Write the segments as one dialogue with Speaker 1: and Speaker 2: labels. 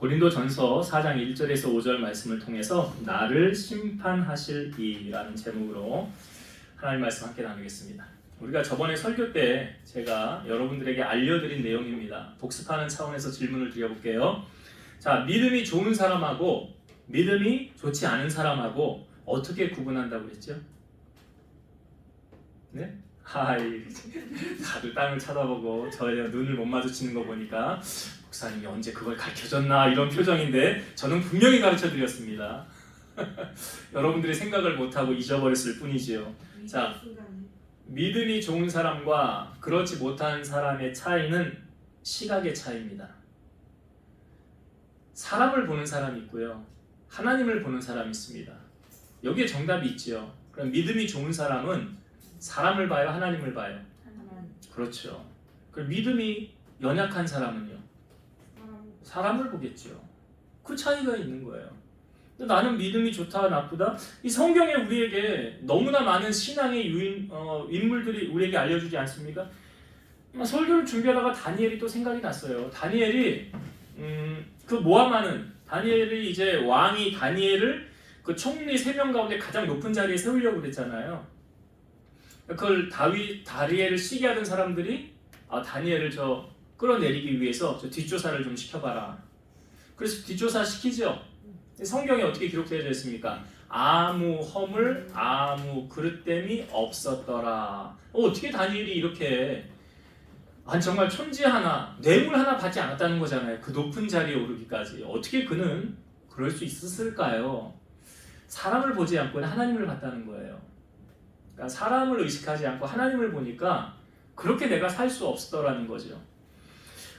Speaker 1: 고린도전서 4장 1절에서 5절 말씀을 통해서 나를 심판하실 이라는 제목으로 하나님 말씀 함께 나누겠습니다. 우리가 저번에 설교 때 제가 여러분들에게 알려드린 내용입니다. 복습하는 차원에서 질문을 드려볼게요. 자, 믿음이 좋은 사람하고 믿음이 좋지 않은 사람하고 어떻게 구분한다고 그랬죠? 네? 다들 땅을 쳐다보고 저희가 눈을 못 마주치는 거 보니까 목사님이 언제 그걸 가르쳐줬나 이런 표정인데 저는 분명히 가르쳐드렸습니다. 여러분들이 생각을 못하고 잊어버렸을 뿐이지요. 자, 믿음이 좋은 사람과 그렇지 못한 사람의 차이는 시각의 차이입니다. 사람을 보는 사람이 있고요, 하나님을 보는 사람이 있습니다. 여기에 정답이 있지요. 그럼 믿음이 좋은 사람은 사람을 봐요, 하나님을 봐요? 그렇죠. 그럼 믿음이 연약한 사람은요? 사람을 보겠죠. 그 차이가 있는 거예요. 나는 믿음이 좋다 나쁘다, 이 성경에 우리에게 너무나 많은 신앙의 인물들이 우리에게 알려주지 않습니까? 설교를 준비하다가 다니엘이 또 생각이 났어요. 다니엘이 그 모함하는 다니엘이 이제 왕이 다니엘을 그 총리 3명 가운데 가장 높은 자리에 세우려고 그랬잖아요. 그걸 다니엘을 시기하던 사람들이 다니엘을 끌어내리기 위해서 뒷조사를 좀 시켜봐라. 그래서 뒷조사 시키죠. 성경에 어떻게 기록되어 있습니까? 아무 허물, 아무 그릇됨이 없었더라. 어떻게 다니엘이 이렇게 정말 천지 하나, 뇌물 하나 받지 않았다는 거잖아요. 그 높은 자리에 오르기까지. 어떻게 그는 그럴 수 있었을까요? 사람을 보지 않고 하나님을 봤다는 거예요. 그러니까 사람을 의식하지 않고 하나님을 보니까 그렇게 내가 살 수 없었더라는 거죠.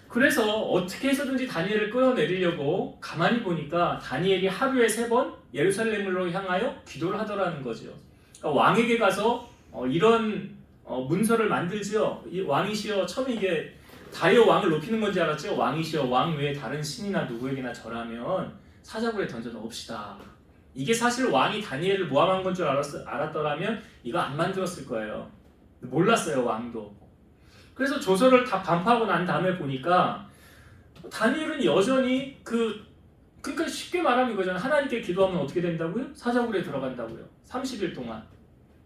Speaker 1: 그래서 어떻게 해서든지 다니엘을 끌어내리려고 가만히 보니까 다니엘이 하루에 3번 예루살렘으로 향하여 기도를 하더라는 거죠. 그러니까 왕에게 가서 이런 문서를 만들지요. 이 왕이시여, 처음에 이게 다리오 왕을 높이는 건지 알았죠. 왕이시여, 왕 외에 다른 신이나 누구에게나 절하면 사자굴에 던져 넣읍시다. 이게 사실 왕이 다니엘을 모함한 건 줄 알았더라면 이거 안 만들었을 거예요. 몰랐어요, 왕도. 그래서 조서를 다 반포하고 난 다음에 보니까 다니엘은 여전히 그러니까 쉽게 말하면 이거잖아요. 하나님께 기도하면 어떻게 된다고요? 사자굴에 들어간다고요. 30일 동안.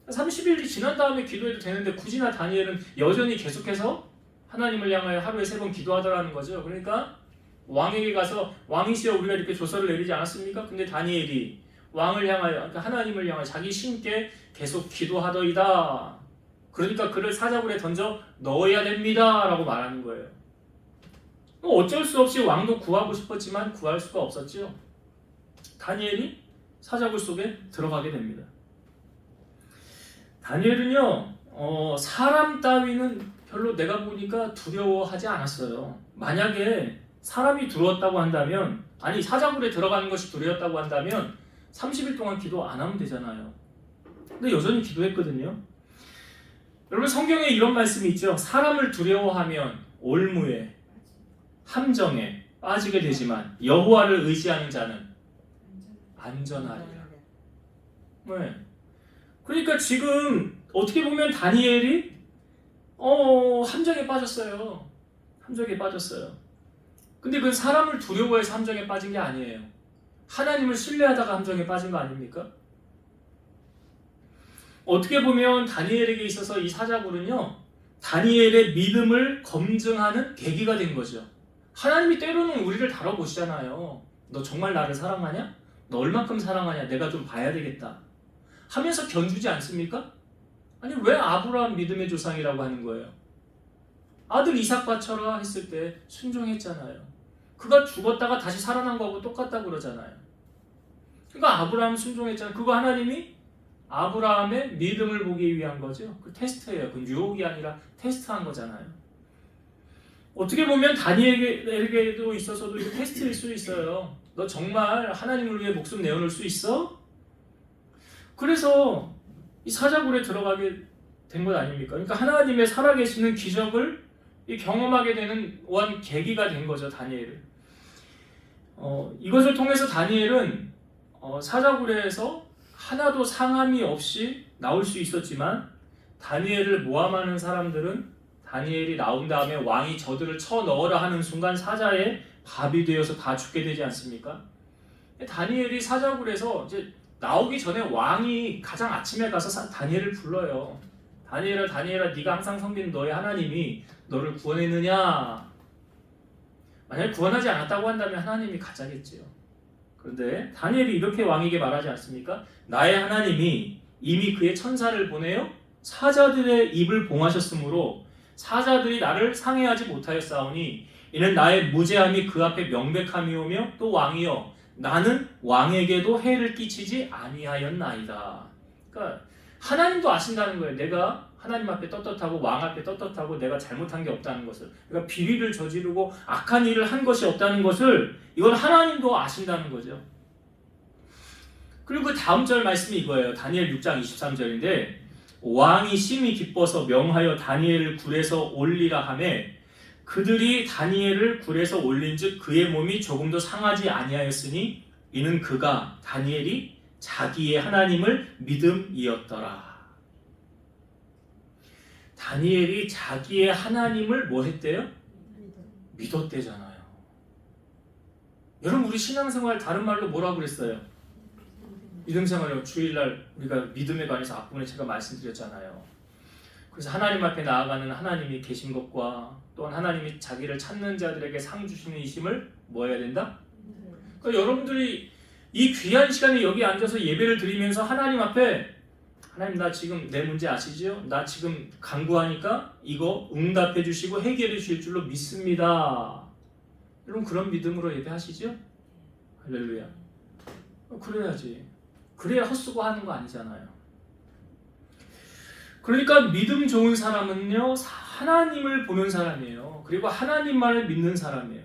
Speaker 1: 30일이 지난 다음에 기도해도 되는데 굳이나 다니엘은 여전히 계속해서 하나님을 향하여 하루에 3번 기도하더라는 거죠. 그러니까 왕에게 가서 왕이시여, 우리가 이렇게 조서를 내리지 않았습니까? 근데 다니엘이 왕을 향하여, 그러니까 하나님을 향하여 자기 신께 계속 기도하더이다. 그러니까 그를 사자굴에 던져 넣어야 됩니다 라고 말하는 거예요. 어쩔 수 없이 왕도 구하고 싶었지만 구할 수가 없었죠. 다니엘이 사자굴 속에 들어가게 됩니다. 다니엘은요, 사람 따위는 별로 내가 보니까 두려워하지 않았어요. 만약에 사람이 두려웠다고 한다면, 사자굴에 들어가는 것이 두려웠다고 한다면 30일 동안 기도 안 하면 되잖아요. 근데 여전히 기도했거든요. 여러분, 성경에 이런 말씀이 있죠. 사람을 두려워하면 올무에, 함정에 빠지게 되지만 여호와를 의지하는 자는 안전하리라. 네. 그러니까 지금 어떻게 보면 다니엘이 함정에 빠졌어요. 함정에 빠졌어요. 근데 그 사람을 두려워해서 함정에 빠진 게 아니에요. 하나님을 신뢰하다가 함정에 빠진 거 아닙니까? 어떻게 보면 다니엘에게 있어서 이 사자굴은요, 다니엘의 믿음을 검증하는 계기가 된 거죠. 하나님이 때로는 우리를 다뤄보시잖아요. 너 정말 나를 사랑하냐? 너 얼만큼 사랑하냐? 내가 좀 봐야 되겠다 하면서 견주지 않습니까? 왜 아브라함 믿음의 조상이라고 하는 거예요? 아들 이삭 바쳐라 했을 때 순종했잖아요. 그가 죽었다가 다시 살아난 거하고 똑같다고 그러잖아요. 그러니까 아브라함 순종했잖아요. 그거 하나님이 아브라함의 믿음을 보기 위한 거죠. 그 테스트예요. 그 유혹이 아니라 테스트한 거잖아요. 어떻게 보면 다니엘에게도 있어서도 이거 테스트일 수 있어요. 너 정말 하나님을 위해 목숨 내어놓을 수 있어? 그래서 이 사자굴에 들어가게 된 것 아닙니까? 그러니까 하나님의 살아계시는 기적을 경험하게 되는 원 계기가 된 거죠, 다니엘은. 이것을 통해서 다니엘은 사자굴에서 하나도 상함이 없이 나올 수 있었지만, 다니엘을 모함하는 사람들은 다니엘이 나온 다음에 왕이 저들을 쳐 넣으라 하는 순간 사자에 밥이 되어서 다 죽게 되지 않습니까? 다니엘이 사자굴에서 이제 나오기 전에 왕이 가장 아침에 가서 다니엘을 불러요. 다니엘아, 다니엘아, 네가 항상 섬기는 너의 하나님이 너를 구원했느냐? 만약에 구원하지 않았다고 한다면 하나님이 가짜겠지요. 그런데 다니엘이 이렇게 왕에게 말하지 않습니까? 나의 하나님이 이미 그의 천사를 보내어 사자들의 입을 봉하셨으므로 사자들이 나를 상해하지 못하였사오니 이는 나의 무죄함이 그 앞에 명백함이오며 또 왕이여 나는 왕에게도 해를 끼치지 아니하였나이다. 그러니까 하나님도 아신다는 거예요. 내가 하나님 앞에 떳떳하고 왕 앞에 떳떳하고 내가 잘못한 게 없다는 것을, 그러니까 비리를 저지르고 악한 일을 한 것이 없다는 것을 이건 하나님도 아신다는 거죠. 그리고 그 다음 절 말씀이 이거예요. 다니엘 6장 23절인데 왕이 심히 기뻐서 명하여 다니엘을 굴에서 올리라 하매 그들이 다니엘을 굴에서 올린즉 그의 몸이 조금도 상하지 아니하였으니 이는 그가 다니엘이 자기의 하나님을 믿음이었더라. 다니엘이 자기의 하나님을 뭐 했대요? 믿었대잖아요. 여러분 우리 신앙생활 다른 말로 뭐라고 그랬어요? 믿음생활이요. 주일날 우리가 믿음에 관해서 앞부분에 제가 말씀드렸잖아요. 그래서 하나님 앞에 나아가는 하나님이 계신 것과 또한 하나님이 자기를 찾는 자들에게 상 주시는 이심을 뭐 해야 된다? 그러니까 여러분들이 이 귀한 시간에 여기 앉아서 예배를 드리면서 하나님 앞에 하나님 나 지금 내 문제 아시죠? 나 지금 간구하니까 이거 응답해 주시고 해결해 주실 줄로 믿습니다. 여러분 그런 믿음으로 예배하시죠? 할렐루야. 그래야지. 그래야 헛수고 하는 거 아니잖아요. 그러니까 믿음 좋은 사람은요 하나님을 보는 사람이에요. 그리고 하나님만을 믿는 사람이에요.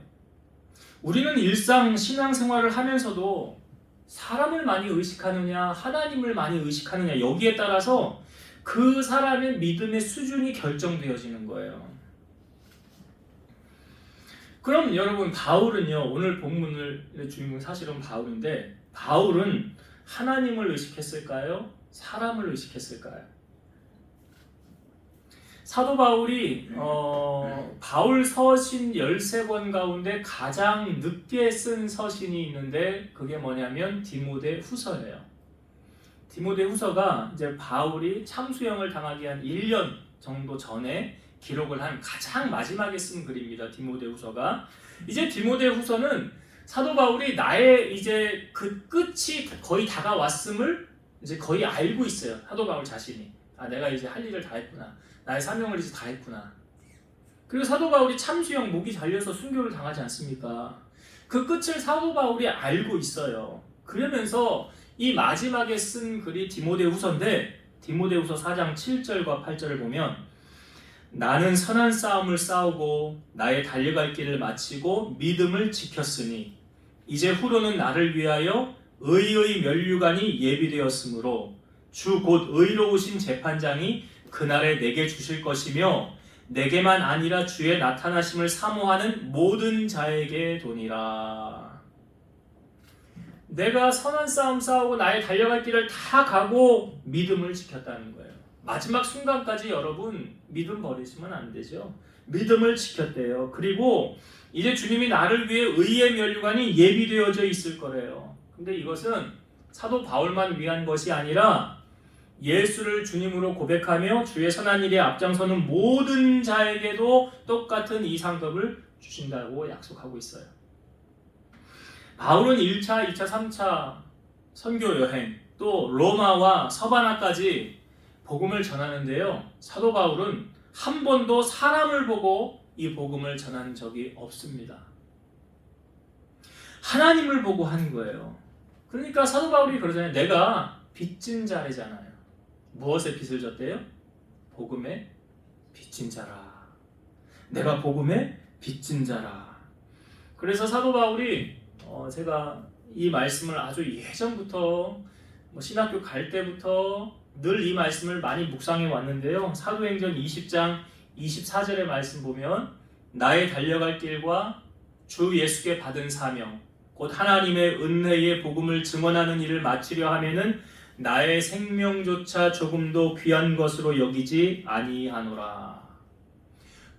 Speaker 1: 우리는 일상 신앙생활을 하면서도 사람을 많이 의식하느냐 하나님을 많이 의식하느냐 여기에 따라서 그 사람의 믿음의 수준이 결정되어지는 거예요. 그럼 여러분 바울은요 오늘 본문의 주인공 사실은 바울인데 바울은 하나님을 의식했을까요? 사람을 의식했을까요? 사도 바울이 바울 서신 13권 가운데 가장 늦게 쓴 서신이 있는데 그게 뭐냐면 디모데 후서예요. 디모데 후서가 이제 바울이 참수형을 당하기 한 1년 정도 전에 기록을 한 가장 마지막에 쓴 글입니다. 디모데 후서가. 이제 디모데 후서는 사도 바울이 나의 이제 그 끝이 거의 다가왔음을 이제 거의 알고 있어요. 사도 바울 자신이. 아, 내가 이제 할 일을 다 했구나. 나의 사명을 이제 다 했구나. 그리고 사도 바울이 참수형 목이 잘려서 순교를 당하지 않습니까? 그 끝을 사도 바울이 알고 있어요. 그러면서 이 마지막에 쓴 글이 디모데후서인데 디모데후서 4장 7절과 8절을 보면 나는 선한 싸움을 싸우고 나의 달려갈 길을 마치고 믿음을 지켰으니 이제 후로는 나를 위하여 의의 면류관이 예비되었으므로 주 곧 의로우신 재판장이 그날에 내게 주실 것이며 내게만 아니라 주의 나타나심을 사모하는 모든 자에게 도니라. 내가 선한 싸움 싸우고 나의 달려갈 길을 다 가고 믿음을 지켰다는 거예요. 마지막 순간까지 여러분 믿음 버리시면 안 되죠. 믿음을 지켰대요. 그리고 이제 주님이 나를 위해 의의 면류관이 예비되어져 있을 거래요. 근데 이것은 사도 바울만 위한 것이 아니라 예수를 주님으로 고백하며 주의 선한 일에 앞장서는 모든 자에게도 똑같은 이 상급을 주신다고 약속하고 있어요. 바울은 1차, 2차, 3차 선교 여행 또 로마와 서바나까지 복음을 전하는데요. 사도 바울은 한 번도 사람을 보고 이 복음을 전한 적이 없습니다. 하나님을 보고 한 거예요. 그러니까 사도 바울이 그러잖아요. 내가 빚진 자래잖아요. 무엇에 빚을 졌대요? 복음에 빚진 자라. 내가 복음에 빚진 자라. 그래서 사도 바울이 제가 이 말씀을 아주 예전부터 신학교 갈 때부터 늘 이 말씀을 많이 묵상해 왔는데요. 사도행전 20장 24절의 말씀 보면 나의 달려갈 길과 주 예수께 받은 사명 곧 하나님의 은혜의 복음을 증언하는 일을 마치려 하면은 나의 생명조차 조금도 귀한 것으로 여기지 아니하노라.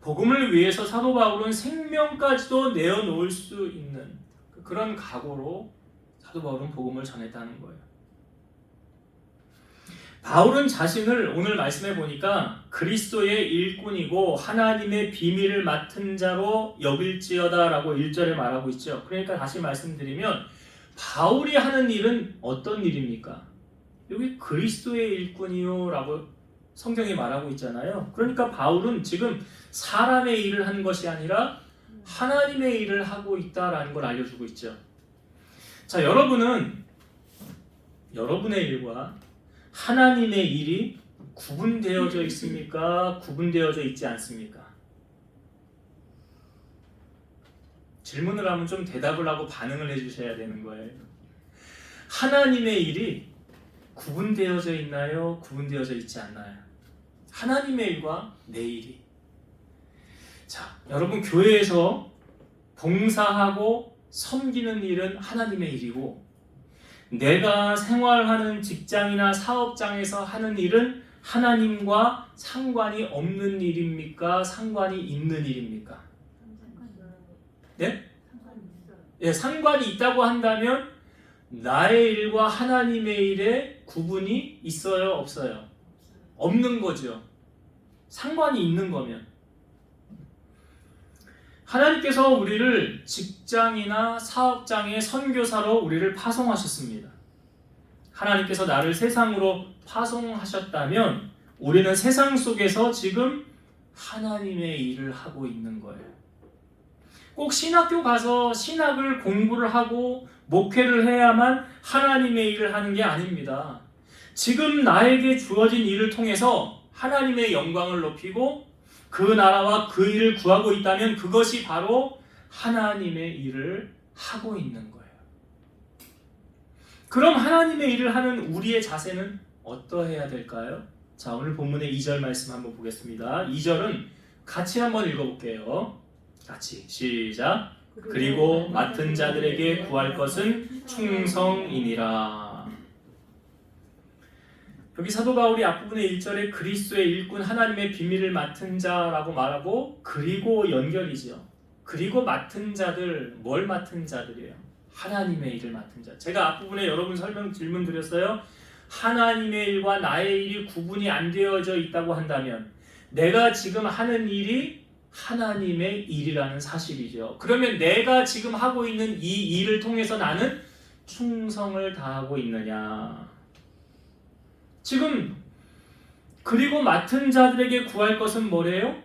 Speaker 1: 복음을 위해서 사도 바울은 생명까지도 내어놓을 수 있는 그런 각오로 사도 바울은 복음을 전했다는 거예요. 바울은 자신을 오늘 말씀해 보니까 그리스도의 일꾼이고 하나님의 비밀을 맡은 자로 여길지어다 라고 1절에 말하고 있죠. 그러니까 다시 말씀드리면 바울이 하는 일은 어떤 일입니까? 여기 그리스도의 일꾼이요 라고 성경이 말하고 있잖아요. 그러니까 바울은 지금 사람의 일을 하는 것이 아니라 하나님의 일을 하고 있다라는 걸 알려주고 있죠. 자, 여러분은 여러분의 일과 하나님의 일이 구분되어져 있습니까? 구분되어져 있지 않습니까? 질문을 하면 좀 대답을 하고 반응을 해주셔야 되는 거예요. 하나님의 일이 구분되어져 있나요? 구분되어져 있지 않나요? 하나님의 일과 내 일이. 자, 여러분 교회에서 봉사하고 섬기는 일은 하나님의 일이고 내가 생활하는 직장이나 사업장에서 하는 일은 하나님과 상관이 없는 일입니까? 상관이 있는 일입니까? 네? 예, 상관이 있다고 한다면 나의 일과 하나님의 일에 구분이 있어요? 없어요? 없는 거죠. 상관이 있는 거면. 하나님께서 우리를 직장이나 사업장의 선교사로 우리를 파송하셨습니다. 하나님께서 나를 세상으로 파송하셨다면 우리는 세상 속에서 지금 하나님의 일을 하고 있는 거예요. 꼭 신학교 가서 신학을 공부를 하고 목회를 해야만 하나님의 일을 하는 게 아닙니다. 지금 나에게 주어진 일을 통해서 하나님의 영광을 높이고 그 나라와 그 일을 구하고 있다면 그것이 바로 하나님의 일을 하고 있는 거예요. 그럼 하나님의 일을 하는 우리의 자세는 어떠해야 될까요? 자, 오늘 본문의 2절 말씀 한번 보겠습니다. 2절은 같이 한번 읽어볼게요. 같이 시작. 그리고 맡은 자들에게 구할 것은 충성이니라. 여기 사도 바울이 앞부분의 1절에 그리스도의 일꾼 하나님의 비밀을 맡은 자라고 말하고 그리고 연결이죠. 그리고 맡은 자들, 뭘 맡은 자들이에요? 하나님의 일을 맡은 자. 제가 앞부분에 여러분 질문 드렸어요. 하나님의 일과 나의 일이 구분이 안 되어져 있다고 한다면 내가 지금 하는 일이 하나님의 일이라는 사실이죠. 그러면 내가 지금 하고 있는 이 일을 통해서 나는 충성을 다하고 있느냐? 지금 그리고 맡은 자들에게 구할 것은 뭐래요?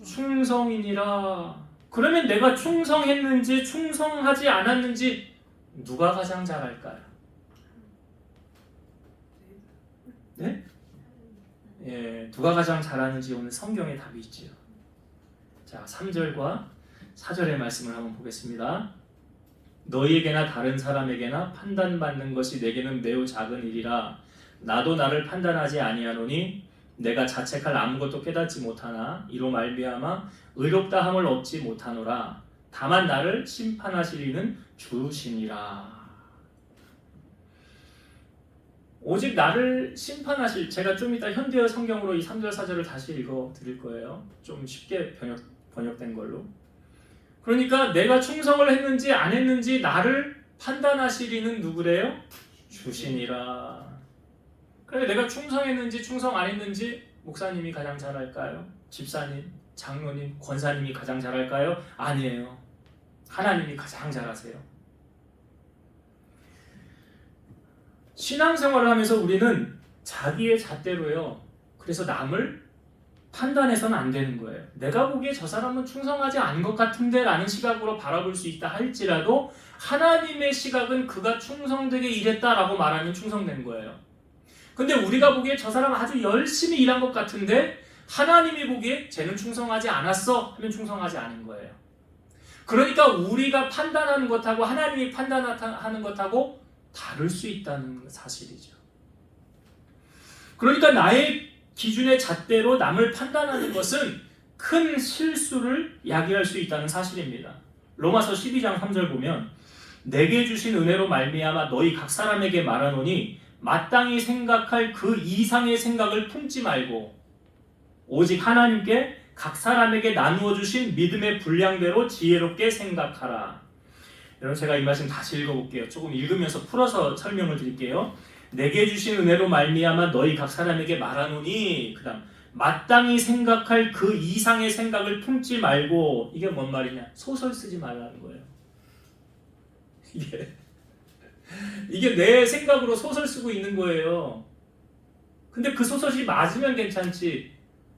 Speaker 1: 충성이니라. 그러면 내가 충성했는지 충성하지 않았는지 누가 가장 잘 알까요? 네? 예, 누가 가장 잘하는지 오늘 성경에 답이 있지요. 자, 3절과 4절의 말씀을 한번 보겠습니다. 너희에게나 다른 사람에게나 판단받는 것이 내게는 매우 작은 일이라. 나도 나를 판단하지 아니하노니 내가 자책할 아무것도 깨닫지 못하나 이로 말미암아 의롭다 함을 얻지 못하노라. 다만 나를 심판하실 이는 주시니라. 오직 나를 심판하실, 제가 좀 이따 현대어 성경으로 이 3절 4절을 다시 읽어 드릴 거예요. 좀 쉽게 번역된 걸로. 그러니까 내가 충성을 했는지 안 했는지 나를 판단하실 이는 누구래요? 주시니라. 그래, 내가 충성했는지 충성 안 했는지 목사님이 가장 잘 알까요? 집사님, 장로님, 권사님이 가장 잘 알까요? 아니에요. 하나님이 가장 잘 아세요. 신앙생활을 하면서 우리는 자기의 잣대로요. 그래서 남을 판단해서는 안 되는 거예요. 내가 보기에 저 사람은 충성하지 않은 것 같은데 라는 시각으로 바라볼 수 있다 할지라도 하나님의 시각은 그가 충성되게 일했다라고 말하면 충성된 거예요. 근데 우리가 보기에 저 사람은 아주 열심히 일한 것 같은데 하나님이 보기에 쟤는 충성하지 않았어 하면 충성하지 않은 거예요. 그러니까 우리가 판단하는 것하고 하나님이 판단하는 것하고 다를 수 있다는 사실이죠. 그러니까 나의 기준의 잣대로 남을 판단하는 것은 큰 실수를 야기할 수 있다는 사실입니다. 로마서 12장 3절 보면 내게 주신 은혜로 말미암아 너희 각 사람에게 말하노니 마땅히 생각할 그 이상의 생각을 품지 말고 오직 하나님께 각 사람에게 나누어 주신 믿음의 분량대로 지혜롭게 생각하라. 여러분 제가 이 말씀 다시 읽어볼게요. 조금 읽으면서 풀어서 설명을 드릴게요. 내게 주신 은혜로 말미암아 너희 각 사람에게 말하노니 그 다음 마땅히 생각할 그 이상의 생각을 품지 말고 이게 뭔 말이냐? 소설 쓰지 말라는 거예요. 이게 내 생각으로 소설 쓰고 있는 거예요. 근데 그 소설이 맞으면 괜찮지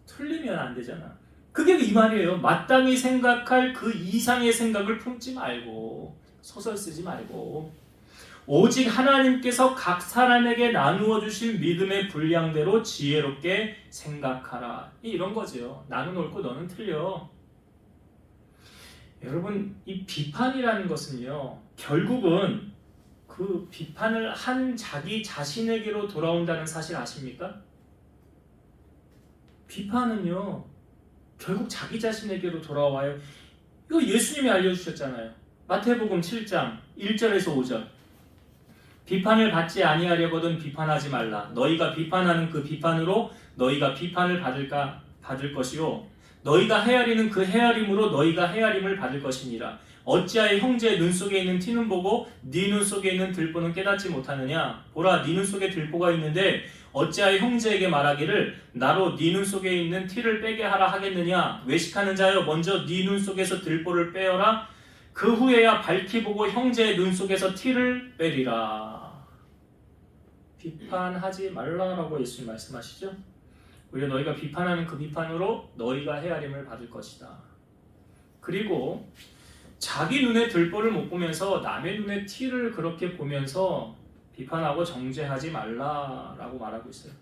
Speaker 1: 틀리면 안 되잖아. 그게 이 말이에요. 마땅히 생각할 그 이상의 생각을 품지 말고 소설 쓰지 말고 오직 하나님께서 각 사람에게 나누어 주신 믿음의 분량대로 지혜롭게 생각하라. 이런 거죠. 나는 옳고 너는 틀려. 여러분 이 비판이라는 것은요 결국은 그 비판을 한 자기 자신에게로 돌아온다는 사실 아십니까? 비판은요 결국 자기 자신에게로 돌아와요. 이거 예수님이 알려주셨잖아요. 마태복음 7장 1절에서 5절 비판을 받지 아니하려거든 비판하지 말라. 너희가 비판하는 그 비판으로 너희가 비판을 받을 것이요 너희가 헤아리는 그 헤아림으로 너희가 헤아림을 받을 것이니라. 어찌하여 형제의 눈 속에 있는 티는 보고 네 눈 속에 있는 들보는 깨닫지 못하느냐. 보라 네 눈 속에 들보가 있는데 어찌하여 형제에게 말하기를 나로 네 눈 속에 있는 티를 빼게 하라 하겠느냐. 외식하는 자여 먼저 네 눈 속에서 들보를 빼어라. 그 후에야 밝히 보고 형제의 눈 속에서 티를 빼리라. 비판하지 말라라고 예수님 말씀하시죠. 오히려 너희가 비판하는 그 비판으로 너희가 헤아림을 받을 것이다. 그리고 자기 눈에 들보를 못 보면서 남의 눈에 티를 그렇게 보면서 비판하고 정죄하지 말라라고 말하고 있어요.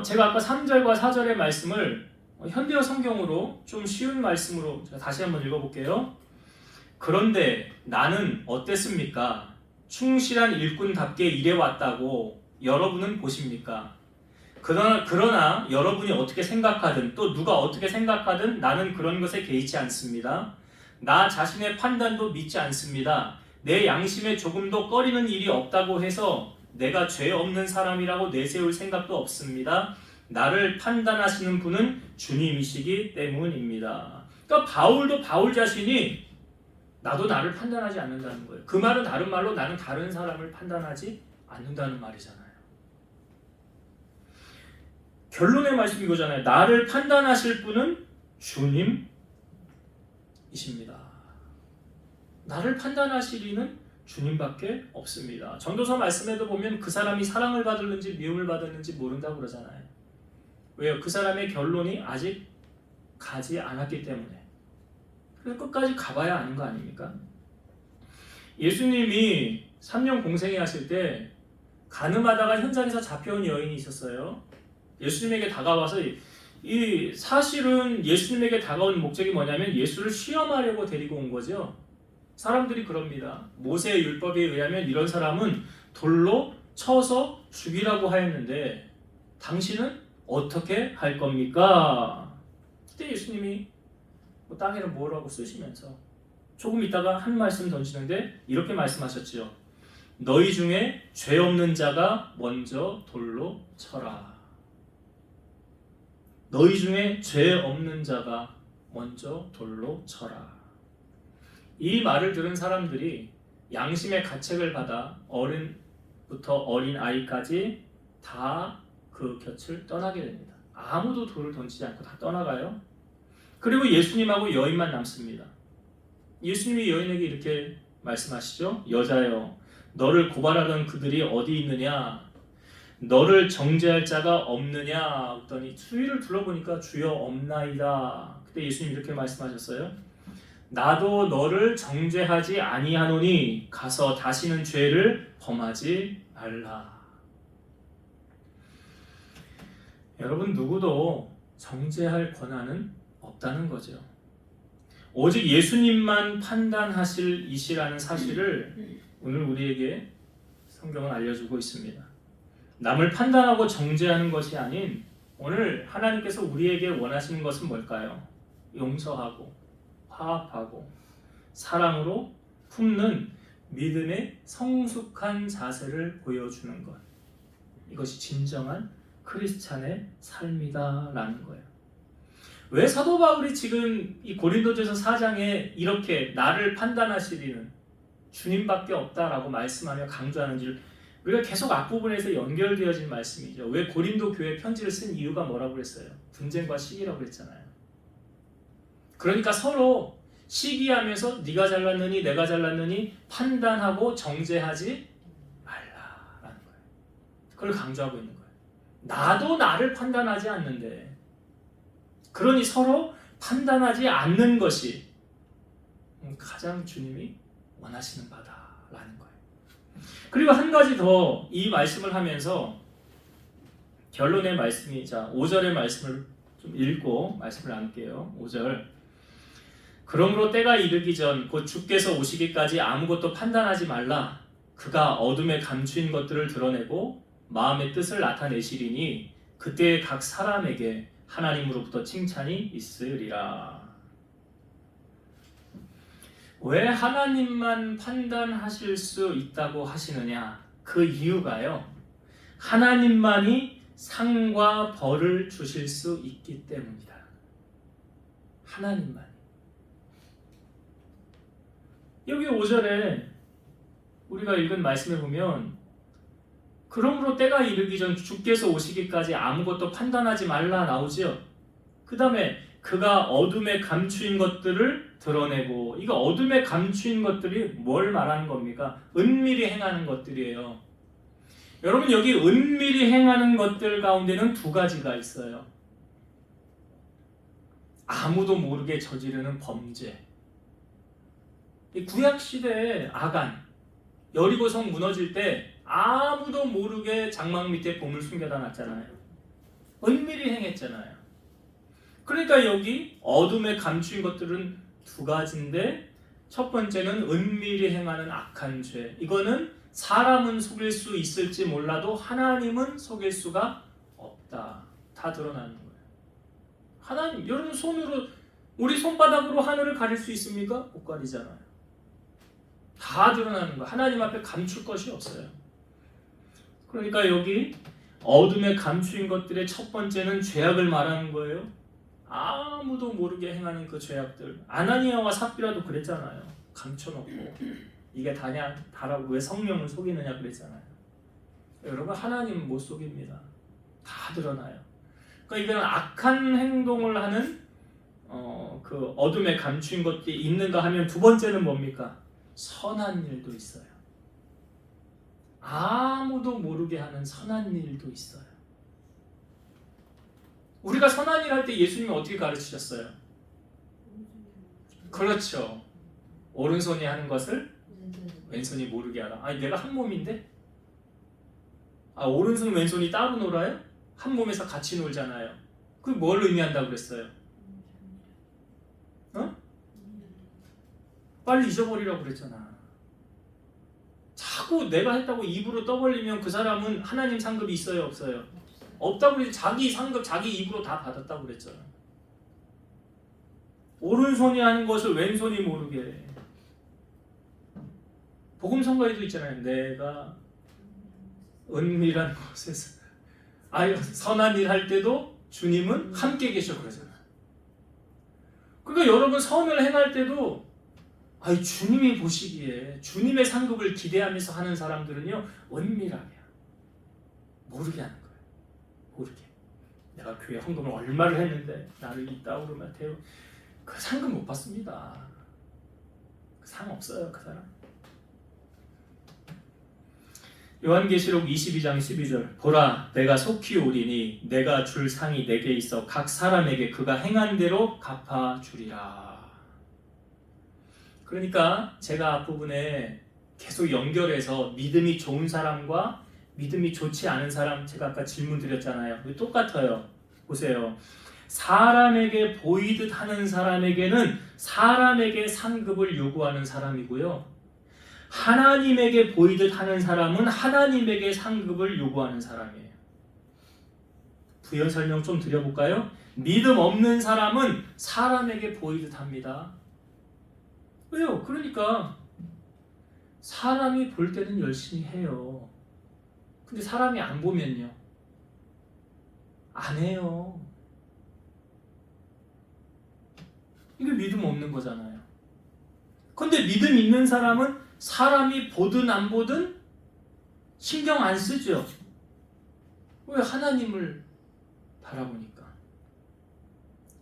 Speaker 1: 제가 아까 3절과 4절의 말씀을 현대어 성경으로 좀 쉬운 말씀으로 제가 다시 한번 읽어볼게요. 그런데 나는 어땠습니까? 충실한 일꾼답게 일해왔다고 여러분은 보십니까? 그러나 여러분이 어떻게 생각하든 또 누가 어떻게 생각하든 나는 그런 것에 개의치 않습니다. 나 자신의 판단도 믿지 않습니다. 내 양심에 조금도 꺼리는 일이 없다고 해서 내가 죄 없는 사람이라고 내세울 생각도 없습니다. 나를 판단하시는 분은 주님이시기 때문입니다. 그러니까 바울도 바울 자신이 나도 나를 판단하지 않는다는 거예요. 그 말은 다른 말로 나는 다른 사람을 판단하지 않는다는 말이잖아요. 결론의 말씀이 이거잖아요. 나를 판단하실 분은 주님이십니다. 나를 판단하실 이는 주님밖에 없습니다. 전도서 말씀에도 보면 그 사람이 사랑을 받을는지 미움을 받을는지 모른다고 그러잖아요. 왜요? 그 사람의 결론이 아직 가지 않았기 때문에. 그래서 끝까지 가봐야 아는 거 아닙니까? 예수님이 3년 공생애 하실 때 가늠하다가 현장에서 잡혀온 여인이 있었어요. 예수님에게 다가와서 사실은 예수님에게 다가온 목적이 뭐냐면 예수를 시험하려고 데리고 온 거죠. 사람들이 그럽니다. 모세의 율법에 의하면 이런 사람은 돌로 쳐서 죽이라고 하였는데 당신은 어떻게 할 겁니까? 그때 예수님이 땅에는 뭐라고 쓰시면서 조금 있다가 한 말씀 던지는데 이렇게 말씀하셨지요. 너희 중에 죄 없는 자가 먼저 돌로 쳐라. 너희 중에 죄 없는 자가 먼저 돌로 쳐라. 이 말을 들은 사람들이 양심의 가책을 받아 어른부터 어린 아이까지 다 그 곁을 떠나게 됩니다. 아무도 돌을 던지지 않고 다 떠나가요. 그리고 예수님하고 여인만 남습니다. 예수님이 여인에게 이렇게 말씀하시죠. 여자여, 너를 고발하던 그들이 어디 있느냐? 너를 정죄할 자가 없느냐? 했더니 주위를 둘러보니까 주여 없나이다. 그때 예수님이 이렇게 말씀하셨어요. 나도 너를 정죄하지 아니하노니 가서 다시는 죄를 범하지 말라. 여러분 누구도 정죄할 권한은 없다는 거죠. 오직 예수님만 판단하실 이시라는 사실을 오늘 우리에게 성경은 알려주고 있습니다. 남을 판단하고 정죄하는 것이 아닌 오늘 하나님께서 우리에게 원하시는 것은 뭘까요? 용서하고 화합하고 사랑으로 품는 믿음의 성숙한 자세를 보여주는 것. 이것이 진정한 크리스찬의 삶이다라는 거예요. 왜 사도 바울이 지금 이 고린도전서 4장에 이렇게 나를 판단하시리는 주님밖에 없다라고 말씀하며 강조하는지를 우리가 계속 앞부분에서 연결되어진 말씀이죠. 왜 고린도 교회 편지를 쓴 이유가 뭐라고 그랬어요? 분쟁과 시기라고 그랬잖아요. 그러니까 서로 시기하면서 네가 잘났느니 내가 잘났느니 판단하고 정죄하지 말라라는 거예요. 그걸 강조하고 있는 거예요. 나도 나를 판단하지 않는데, 그러니 서로 판단하지 않는 것이 가장 주님이 원하시는 바다라는 거예요. 그리고 한 가지 더 이 말씀을 하면서 결론의 말씀이, 자 5절의 말씀을 좀 읽고 말씀을 나눌게요. 5절. 그러므로 때가 이르기 전 곧 주께서 오시기까지 아무것도 판단하지 말라. 그가 어둠에 감추인 것들을 드러내고 마음의 뜻을 나타내시리니 그때 각 사람에게 하나님으로부터 칭찬이 있으리라. 왜 하나님만 판단하실 수 있다고 하시느냐? 그 이유가요, 하나님만이 상과 벌을 주실 수 있기 때문이다. 하나님만. 여기 5절에 우리가 읽은 말씀에 보면 그러므로 때가 이르기 전 주께서 오시기까지 아무것도 판단하지 말라 나오죠. 그 다음에 그가 어둠에 감추인 것들을 드러내고, 이거 어둠에 감추인 것들이 뭘 말하는 겁니까? 은밀히 행하는 것들이에요. 여러분, 여기 은밀히 행하는 것들 가운데는 두 가지가 있어요. 아무도 모르게 저지르는 범죄. 이 구약시대의 아간, 여리고성 무너질 때 아무도 모르게 장막 밑에 보물 숨겨다 놨잖아요. 은밀히 행했잖아요. 그러니까 여기 어둠에 감추인 것들은 두 가지인데, 첫 번째는 은밀히 행하는 악한 죄. 이거는 사람은 속일 수 있을지 몰라도 하나님은 속일 수가 없다. 다 드러나는 거예요. 하나님, 여러분 손으로, 우리 손바닥으로 하늘을 가릴 수 있습니까? 못 가리잖아요. 다 드러나는 거예요. 하나님 앞에 감출 것이 없어요. 그러니까 여기 어둠에 감추인 것들의 첫 번째는 죄악을 말하는 거예요. 아무도 모르게 행하는 그 죄악들. 아나니아와 삽비라도 그랬잖아요. 감춰놓고 이게 다라고 왜 성령을 속이느냐 그랬잖아요. 여러분, 하나님은 못 속입니다. 다 드러나요. 그러니까 이건 악한 행동을 하는 그 어둠에 감추인 것들이 있는가 하면, 두 번째는 뭡니까? 선한 일도 있어요. 아무도 모르게 하는 선한 일도 있어요. 우리가 선한 일 할 때 예수님이 어떻게 가르치셨어요? 그렇죠. 오른손이 하는 것을 왼손이 모르게 하라. 아니, 내가 한 몸인데? 오른손 왼손이 따로 놀아요? 한 몸에서 같이 놀잖아요. 그게 뭘 의미한다고 그랬어요? 빨리 잊어버리라고 그랬잖아. 자꾸 내가 했다고 입으로 떠벌리면 그 사람은 하나님 상급이 있어요, 없어요? 없다고 그랬지. 자기 상급 자기 입으로 다 받았다고 그랬잖아. 오른손이 하는 것을 왼손이 모르게. 복음성가에도 있잖아요. 내가 은밀한 곳에서 선한 일 할 때도 주님은 함께 계셔 그러잖아. 그러니까 여러분, 선을 행할 때도 주님이 보시기에 주님의 상급을 기대하면서 하는 사람들은요, 은밀하게 모르게 하는 거예요. 모르게. 내가 교회 헌금을 얼마를 했는데 나를 이따오르면 태우, 그 상급 못 받습니다. 그 상 없어요, 그 사람. 요한계시록 22장 12절. 보라, 내가 속히 오리니 내가 줄 상이 내게 있어 각 사람에게 그가 행한 대로 갚아주리라. 그러니까 제가 앞부분에 계속 연결해서 믿음이 좋은 사람과 믿음이 좋지 않은 사람, 제가 아까 질문 드렸잖아요. 똑같아요. 보세요. 사람에게 보이듯 하는 사람에게는 사람에게 상급을 요구하는 사람이고요, 하나님에게 보이듯 하는 사람은 하나님에게 상급을 요구하는 사람이에요. 부연 설명 좀 드려볼까요? 믿음 없는 사람은 사람에게 보이듯 합니다. 왜요? 그러니까 사람이 볼 때는 열심히 해요. 근데 사람이 안 보면요, 안 해요. 이게 믿음 없는 거잖아요. 근데 믿음 있는 사람은 사람이 보든 안 보든 신경 안 쓰죠. 왜? 하나님을 바라보니까.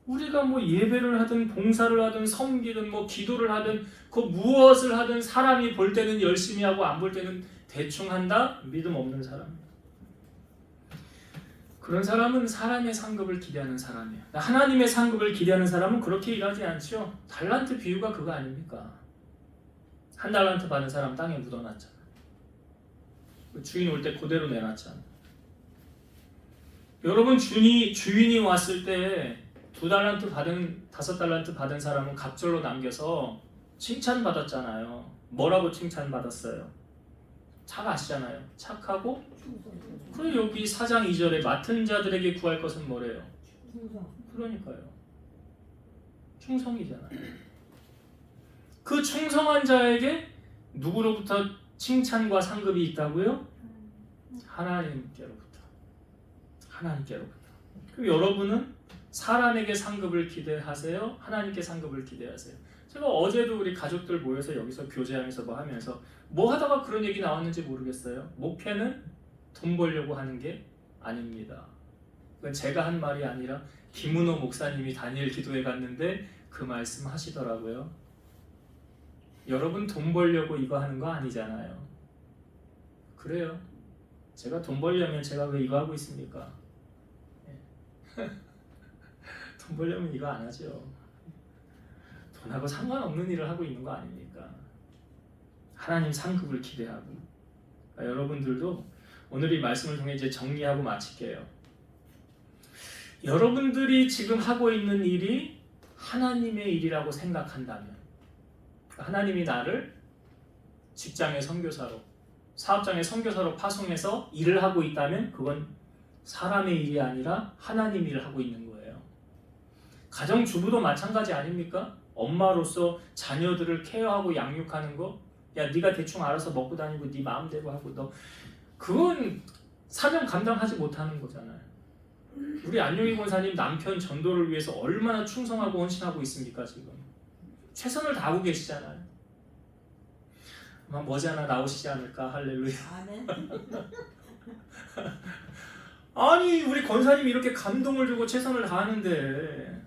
Speaker 1: 우리가 뭐 예배를 하든 봉사를 하든 섬기든 뭐 기도를 하든 그 무엇을 하든 사람이 볼 때는 열심히 하고 안 볼 때는 대충 한다? 믿음 없는 사람이에요. 그런 사람은 사람의 상급을 기대하는 사람이에요. 하나님의 상급을 기대하는 사람은 그렇게 일하지 않죠. 달란트 비유가 그거 아닙니까? 한 달란트 받은 사람 땅에 묻어놨잖아. 주인 올 때 그대로 내놨잖아. 여러분, 주인이 왔을 때 2달란트 받은 5달란트 받은 사람은 갑절로 남겨서 칭찬받았잖아요. 뭐라고 칭찬받았어요? 잘 아시잖아요. 착하고. 그럼 여기 4장 2절에 맡은 자들에게 구할 것은 뭐래요? 그러니까요. 충성이잖아요. 그 충성한 자에게 누구로부터 칭찬과 상급이 있다고요? 하나님께로부터. 그럼 여러분은 사람에게 상급을 기대하세요? 하나님께 상급을 기대하세요? 제가 어제도 우리 가족들 모여서 여기서 교제하면서 뭐 하면서 뭐 하다가 그런 얘기 나왔는지 모르겠어요. 목회는 돈 벌려고 하는 게 아닙니다. 그건 제가 한 말이 아니라 김은호 목사님이 다니엘 기도회 갔는데 그 말씀 하시더라고요. 여러분 돈 벌려고 이거 하는 거 아니잖아요. 그래요. 제가 돈 벌려면 제가 왜 이거 하고 있습니까? 돈 벌려면 이거 안 하죠. 돈하고 상관없는 일을 하고 있는 거 아닙니까? 하나님 상급을 기대하고. 그러니까 여러분들도 오늘 이 말씀을 통해 이제 정리하고 마칠게요. 여러분들이 지금 하고 있는 일이 하나님의 일이라고 생각한다면, 하나님이 나를 직장의 선교사로, 사업장의 선교사로 파송해서 일을 하고 있다면 그건 사람의 일이 아니라 하나님 일을 하고 있는 거예요. 가정주부도 마찬가지 아닙니까? 엄마로서 자녀들을 케어하고 양육하는 거, 야 네가 대충 알아서 먹고 다니고 네 마음대로 하고 너, 그건 사명 감당하지 못하는 거잖아요. 우리 안용희 권사님 남편 전도를 위해서 얼마나 충성하고 헌신하고 있습니까? 지금 최선을 다하고 계시잖아요. 아마 머지않아 나오시지 않을까. 할렐루야.
Speaker 2: 아멘.
Speaker 1: 아니 우리 권사님이 이렇게 감동을 주고 최선을 다하는데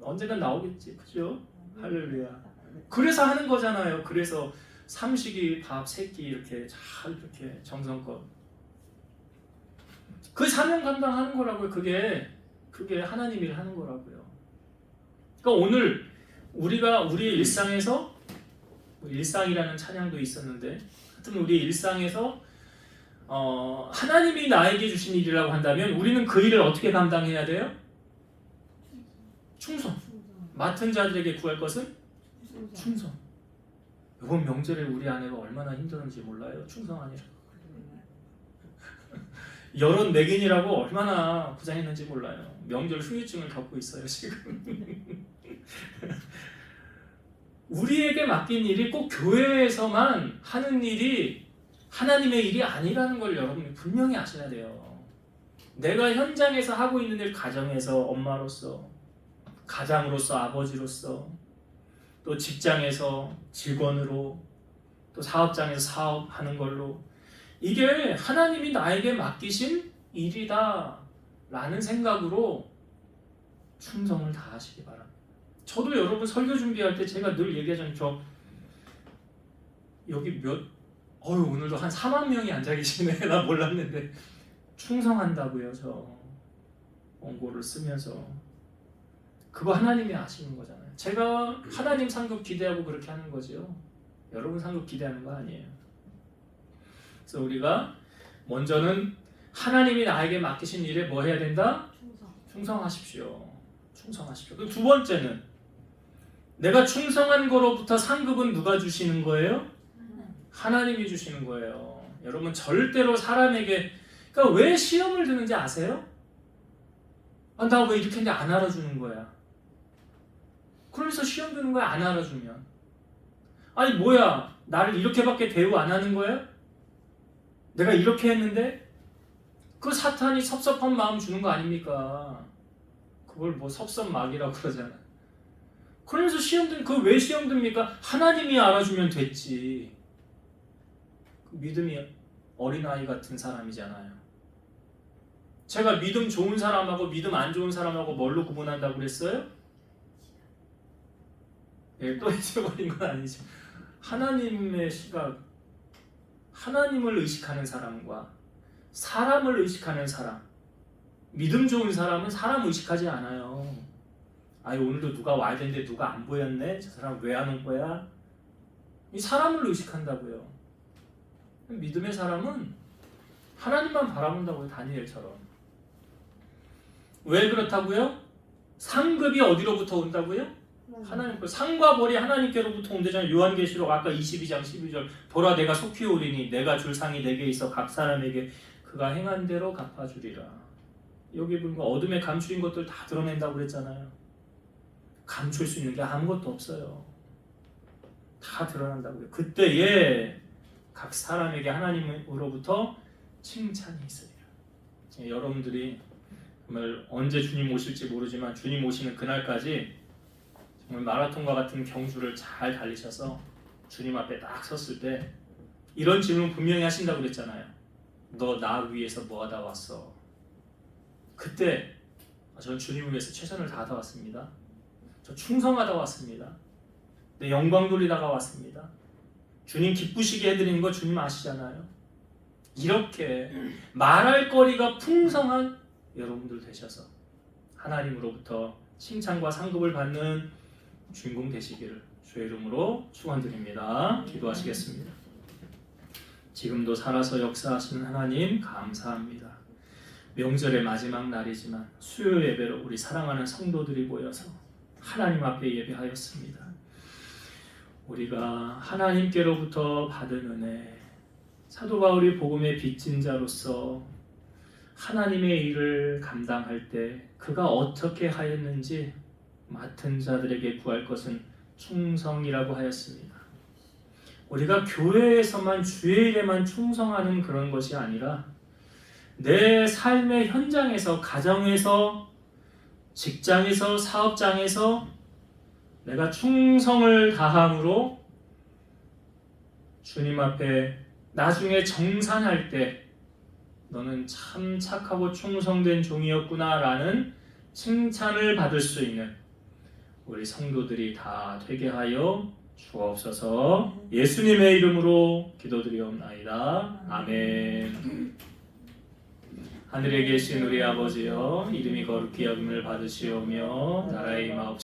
Speaker 1: 언젠간 나오겠지, 그죠? 할렐루야. 그래서 하는 거잖아요. 그래서 삼식이 밥 세끼 이렇게 잘 이렇게 정성껏 그 사명 감당하는 거라고요. 그게 하나님 일 하는 거라고요. 그러니까 오늘 우리가 우리의 일상에서, 일상이라는 찬양도 있었는데, 하여튼 우리 일상에서 하나님이 나에게 주신 일이라고 한다면 우리는 그 일을 어떻게 감당해야 돼요? 충성. 맡은 자들에게 구할 것은 충성. 이번 명절에 우리 아내가 얼마나 힘들었는지 몰라요. 충성하니라. 여론 매긴이라고 얼마나 고생했는지 몰라요. 명절 후유증을 겪고 있어요 지금. 우리에게 맡긴 일이 꼭 교회에서만 하는 일이 하나님의 일이 아니라는 걸 여러분이 분명히 아셔야 돼요. 내가 현장에서 하고 있는 일, 가정에서 엄마로서, 가장으로서, 아버지로서, 또 직장에서 직원으로, 또 사업장에서 사업하는 걸로, 이게 하나님이 나에게 맡기신 일이다 라는 생각으로 충성을 다하시기 바랍니다. 저도 여러분 설교 준비할 때 제가 늘 얘기하잖아요. 저 여기 오늘도 한 4만 명이 앉아 계시네. 나 몰랐는데. 충성한다고요. 저 원고를 쓰면서. 그거 하나님이 아시는 거잖아요. 제가 하나님 상급 기대하고 그렇게 하는 거죠. 여러분 상급 기대하는 거 아니에요. 그래서 우리가 먼저는 하나님이 나에게 맡기신 일에 뭐 해야 된다? 충성하십시오. 충성하십시오. 그리고 두 번째는 내가 충성한 거로부터 상급은 누가 주시는 거예요? 하나님이 주시는 거예요. 여러분 절대로 사람에게, 그러니까 왜 시험을 드는지 아세요? 나 왜 이렇게 했는데 안 알아주는 거야. 그러면서 시험 드는 거야. 안 알아주면. 아니 뭐야, 나를 이렇게밖에 대우 안 하는 거야? 내가 이렇게 했는데? 그 사탄이 섭섭한 마음 주는 거 아닙니까? 그걸 뭐 섭섭막이라고 그러잖아. 그러면서 시험 든, 그 왜 시험 듭니까? 하나님이 알아주면 됐지. 믿음이 어린아이 같은 사람이잖아요. 제가 믿음 좋은 사람하고 믿음 안 좋은 사람하고 뭘로 구분한다고 그랬어요? 예, 또 잊어버린 건 아니죠. 하나님의 시각, 하나님을 의식하는 사람과 사람을 의식하는 사람. 믿음 좋은 사람은 사람 의식하지 않아요. 아니 오늘도 누가 와야 되는데 누가 안 보였네? 저 사람 왜 안 온 거야? 이 사람을 의식한다고요. 믿음의 사람은 하나님만 바라본다고요. 다니엘처럼. 왜 그렇다고요? 상급이 어디로부터 온다고요? 하나님. 상과 벌이 하나님께로부터 온대잖아요. 요한계시록 아까 22장 12절 보라 내가 속히 오리니 내가 줄 상이 내게 있어 각 사람에게 그가 행한 대로 갚아주리라. 여기 보니까 어둠에 감추인 것들 다 드러낸다고 그랬잖아요. 감출 수 있는 게 아무것도 없어요. 다 드러난다고요. 그때에 각 사람에게 하나님으로부터 칭찬이 있으리라. 여러분들이 정말 언제 주님 오실지 모르지만 주님 오시는 그날까지 정말 마라톤과 같은 경주를 잘 달리셔서 주님 앞에 딱 섰을 때 이런 질문 분명히 하신다고 그랬잖아요. 너 나 위해서 뭐 하다 왔어? 그때 전 주님을 위해서 최선을 다하다 왔습니다. 저 충성하다 왔습니다. 내 영광 돌리다가 왔습니다. 주님 기쁘시게 해드리는 거 주님 아시잖아요. 이렇게 말할 거리가 풍성한 여러분들 되셔서 하나님으로부터 칭찬과 상급을 받는 주인공 되시기를 주의 이름으로 축원드립니다. 기도하시겠습니다. 지금도 살아서 역사하시는 하나님 감사합니다. 명절의 마지막 날이지만 수요 예배로 우리 사랑하는 성도들이 모여서 하나님 앞에 예배하였습니다. 우리가 하나님께로부터 받은 은혜, 사도 바울이 복음의 빚진 자로서 하나님의 일을 감당할 때 그가 어떻게 하였는지 맡은 자들에게 구할 것은 충성이라고 하였습니다. 우리가 교회에서만 주의 일에만 충성하는 그런 것이 아니라 내 삶의 현장에서, 가정에서, 직장에서, 사업장에서 내가 충성을 다함으로 주님 앞에 나중에 정산할 때 너는 참 착하고 충성된 종이었구나 라는 칭찬을 받을 수 있는 우리 성도들이 다 되게 하여 주옵소서. 예수님의 이름으로 기도드리옵나이다. 아멘. 하늘에 계신 우리 아버지여, 이름이 거룩히 여김을 받으시오며 나라의 임하옵소서.